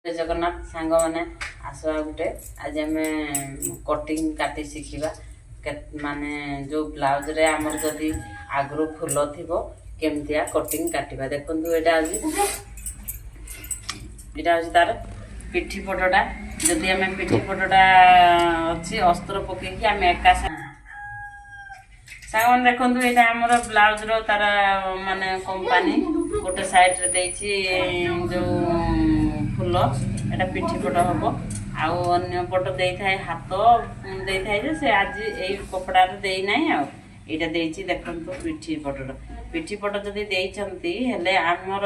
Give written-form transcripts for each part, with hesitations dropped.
जगन्नाथ सांग मैंने आसवा गोटे आज आम कटिंग काटी शिखा माने जो ब्लाउज रे आमर जदि आगु फुल थी केमतिया कटिंग काटिबा देखु यहाँ तार पिठी पटटा जदि आम पिठी पटटा अच्छी अस्त्र पकईकि आम एका सांग मैंने देखु यहाँ आमर ब्लाउज रो तार माने कंपानी गोटे साइड रे देछि जो फुल एटा पिठी पट हम आउ अन्य पट दे थाए हाथ दे थाए जे से आज ए कपड़ा रे देई नाही आ एटा देछि देखंतु पिठी पट जदि देइचंती हेले हमर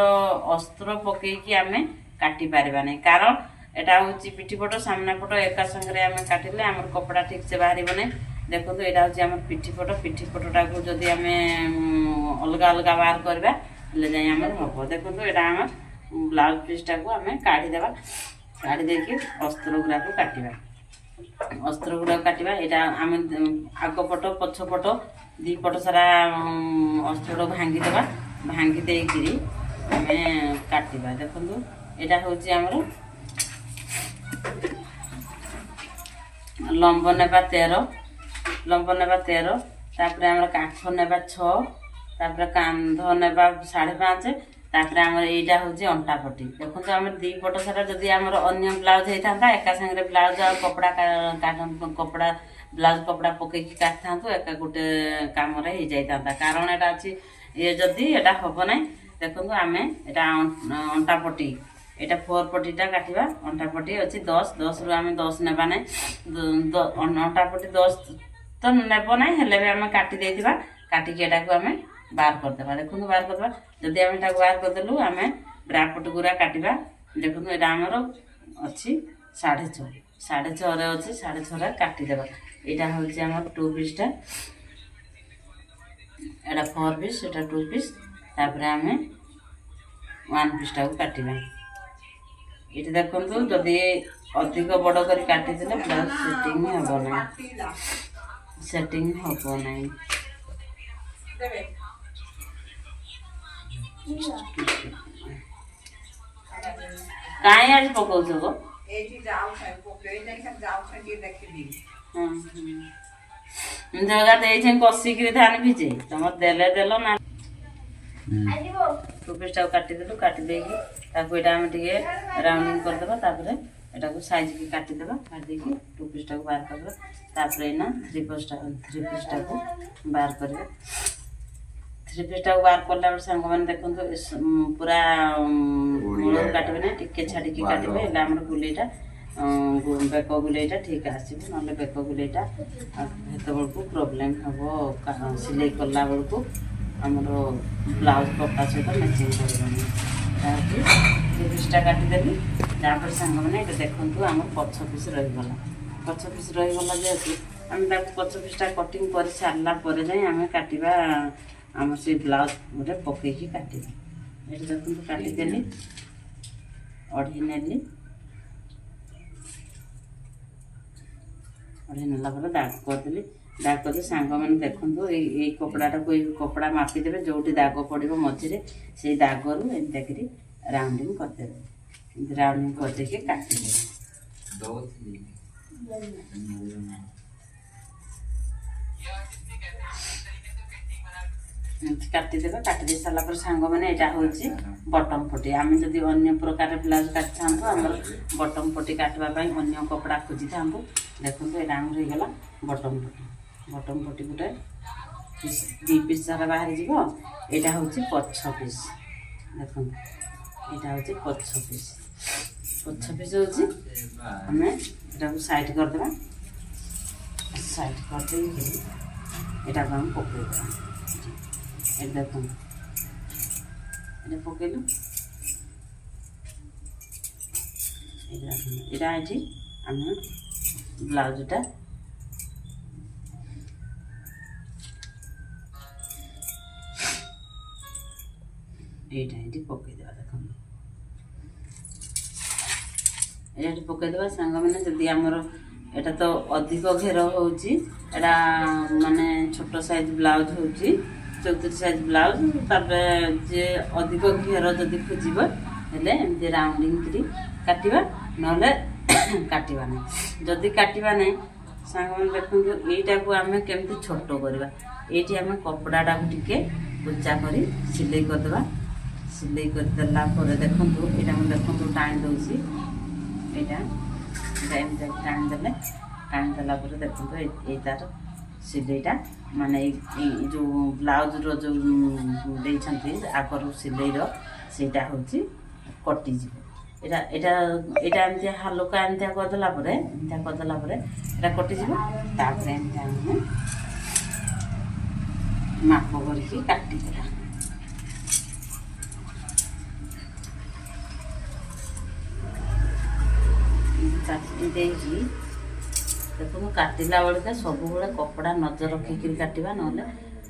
अस्त्र पकई कि आमे काटी पारबा नै कारण एटा होछि पिठी पट सामना पट एका संगरे आमे काटिले हमर कपड़ा ठीक से बाहरिबो नै देखंतु एटा होछि हमर पिठी पटटा को जदि आमे अलगा अलगा बाहर करबा ले जाय हमर हबो देखंतु एटा हमर ब्लाउज पीसटा को आमे काढी देबा काढी देके अस्त्र गुरा को काटिबा अस्त्र गुरा काटिबा एटा आमे आग पट पछ पट दी पट सारा अस्त्र भांगी देबा भांगी देइकिरी आमे काटिबा देखंतु एटा होछि हमर लंब नेबा 13 तापर हमर काठ नेबा 6 तापर कांध नेबा 5.5 तापर आमर एटा होछि अंटा पट्टी देखो तो आमर दी पट सारा जदि आमर अन्य ब्लाउज हेता एका संगे ब्लाउज आ कपड़ा कपड़ा ब्लाउज कपड़ा पकई कि काटता एका गोटे काम रे हे जाइता कारण एटा अछि ये जदि एटा होबो नै देखो आमे एटा अंटा पट्टी एटा 4 पट्टीटा काटिबा अंटा पट्टी अछि 10 रु आमे 10 नेबा नै अंटा पट्टी 10 तो नेबो नै हेले भी आमे काटी देथिबा काटी के एटा को आमे बाहर कर देबा देखु बाहर कर देबा जदि आमे एटा बाहर कर देलु आमे ब्रापट गुरा काटिबा देखु एटा हमर अछि 6.5 रे अछि 6.5 रे काटी देबा एटा होछि हमर 2 पीसटा एटा 4 पीस एटा 2 पीस तापर आमे 1 पीसटा को काटिबा एटा देखंतु जदि अधिक बड़ करी काटी देले ब्लाउज सेटिंग हबो नै काहे आज पकाउ छ गो एठी जाउ छ पकाइ नै सब जाउ छ के देखि दी जगह दे छै कसी के धान भिजे तम देलो ना आइबो टू पीसटा काटी देलु काटी देकी ताको एटा हम ठीक राउंडिंग कर देबा तापरे एटा को साइज के काटी देबा काट देकी टू पीसटा को बाहर कर देबा तापरे ना थ्री पीसटा को बाहर करबा थ्री पीसटा को बाहर करला संग मन देखन तो पूरा मूल काटबे ना टिके छाडी के काटबे एला हमर गुलेटा बेको गुलेटा ठीक आसीबो नले बेको गुलेटा हेते बळको प्रॉब्लम हबो सिलाई करला बळको हमरो ब्लाउज कपड़ा से तो मैचिंग करबनी ताकि थ्री पीसटा काटी देली तापर संग मन एटा देखंतु हमर पछ पीस रहि गला जे हम ताको पछ पीसटा कटिंग कर सारला परे जाय हम काटिबा आम से ब्लाउज गोटे पकईकि काटिबा ये देखो काटी देली अढ़ी नेली अढ़ी नेला पर दाग करदे सांग मैंने देखु ये कपड़ाटा को कपड़ा मापी देवे जो दाग पड़ो मझे से दाग रु देखिए राउंडिंग करदे राउंडिंग करदे काटिदे काटिदेबा काटी सारा पर सांग मैंने यहाँ हूँ बटम पट्टी आम जदि अन्य प्रकार ब्लाउज काटि था बटम पट्टी काटवाई अन्य कपड़ा खोजी था देखो यहाँ आम रहीगला बटम पट्टी गोटे दी पीस सारा बाहरी जीव यहाँ हूँ पछ पीस देखो यहाँ हूँ पछ पीस हूँ आम यहाँ साइड करदे साइड करदे यहाँ को आम पकईदेवा देख पकईलु यहाँ ये आम ब्लाउजटा ये पकईदेवा देख ये पकईदेवा सांग मैंने जदि आमर एटा तो अधिक घेर होची एटा माने छोट साइज ब्लाउज होची 34 साइज ब्लाउज तापर जे अधिक घेर जदि खोजिबो हेले एमती राउंडिंग करी काटिबा नले काटिबा नहीं जदि काटिबा नहीं सांग मन देखु एटा को आमे केमती छोटो करबा एटी आमे कपड़ाटा को टिके कुचा करी सिलाई कर देबा सिलाई कर देला पर देखंतु एटा हम देखंतु टाइम दोसी एटा टाइम देला पर देखंतु एटार सिलाईटा माने जो ब्लाउज रो जो देइछंती आकर सिलाई रो सेटा होची कटि जीव एटा एटा एटा एमती हल्का एमती कर देला पर एटा कटि जीव तापर एमती हम माप करके काटी देला देखो काटिला बेलका सब कपड़ा नजर रखिक काटिबा नले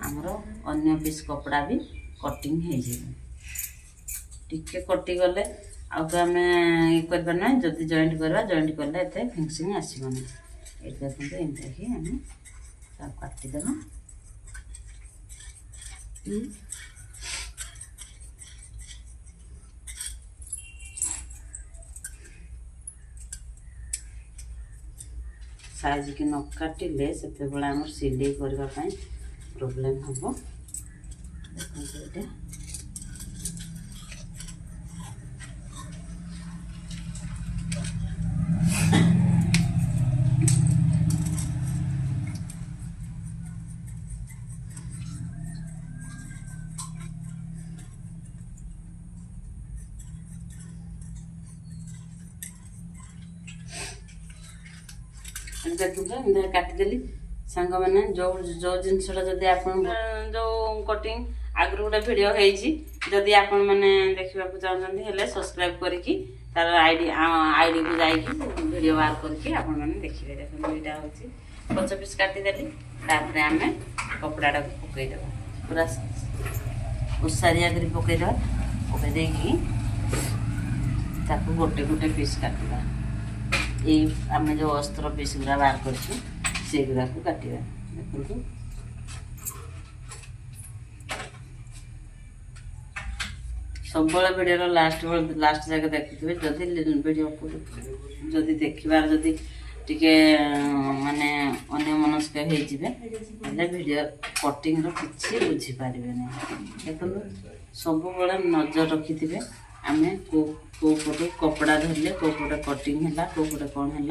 आमर अन्य पीस कपड़ा भी कटिंग हो जाए टिके कटि गले आउ तो आम ये करना ना जदि जॉइंट करवा जॉइंट कले एत फिनिशिंग आसबनी ये देखते एमती ही आम सब काटिदेवा साइज की न काटिले से आम सिलाई करने प्रोब्लेम हम देखते देखते काटिदेली सांग मैंने जो जो जिनसा जदि आप जो कटिंग आगु गोटे भिड होदी आपण मैंने देखा चाहते हैं सब्सक्राइब करके तार आईडी को जाकि वीडियो बाहर करके आपण मैंने देखिए देखो यहाँ हूँ 5 पीस काटिदेली आम कपड़ा को पकईदे पूरा उसारिया कर पकईदे पकईदे गोटे गोटे पीस काटवा ये आम जो अस्त्र पीस गुरा बाहर करगुरा को काटिबा देखो सब वीडियो लास्ट जगह देखुए जदि वीडियो जदि देखबार जदि टिके माने अन्य मनस्क होते वीडियो कटिंग किसी बुझीपारे देखो सब नजर रखि आम कोपटे कपड़ा धरले कोपटे कटिंग है कोपटे कौन है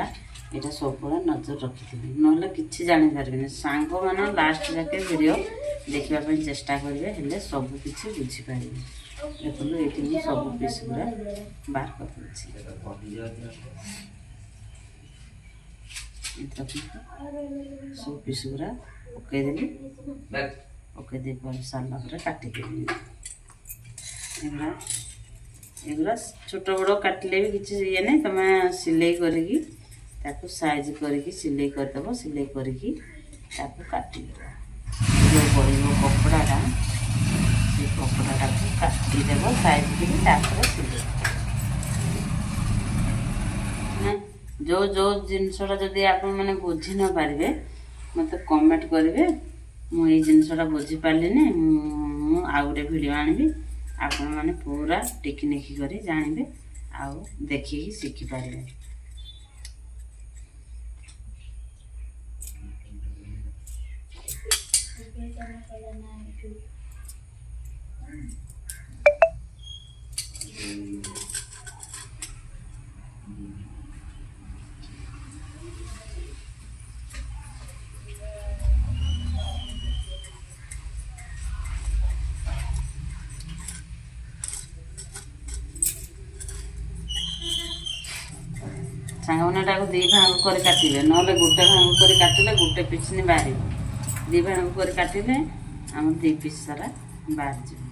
यहाँ सब नजर रखि ना कि जापारे सांग मान लास्ट जाके वीडियो देखापी चेष्टा करेंगे हेल्ले सबकि बुझीपारे देखो ये सब पीस गुरा बाहर कर सब पीस गुरा पकईदेली पकईदे सारा काटिदेली एगुरा छोट बड़ काटिले भी किसी ये नहीं तुम सिलाई करके साइज करके सिलाई करदेव सिलाई करके काटिदेव जो पड़ो कपड़ा से कपड़ा को काटिदेव साइज कर सिलाई जो जो जिनसा जदि आप मैंने बुझी न पारे मत कमेंट करेंगे मुझे जिनसा बुझी पारे आउ गोटे वीडियो आनी आपण मैंने पूरा टिकनिकी कर जानवे आउ देखिए शिखिपारे सांग मैंने दी भाग कर काटे ना गोटे भाग कर काटिले गोटे पीस नहीं बाहर दी भाग कर काटिले आम 2 पीस सारा बाहर जाए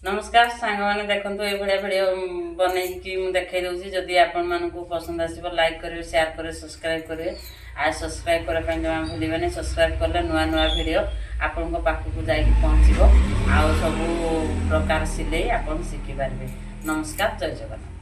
नमस्कार सांग मैंने देखो ये भाया भिडियो बनईकि देखई दूसरी जदि आपण को पसंद आसो लाइक करेंगे शेयर करेंगे सब्सक्राइब करेंगे आ सब्सक्राइब करने जमा भूलें सब्सक्राइब कले नुआ नुआ भिडियो आपण पाखक जाकि पहुँचो आ सब प्रकार सिले आप शिखिपारे। नमस्कार जय जगन्नाथ।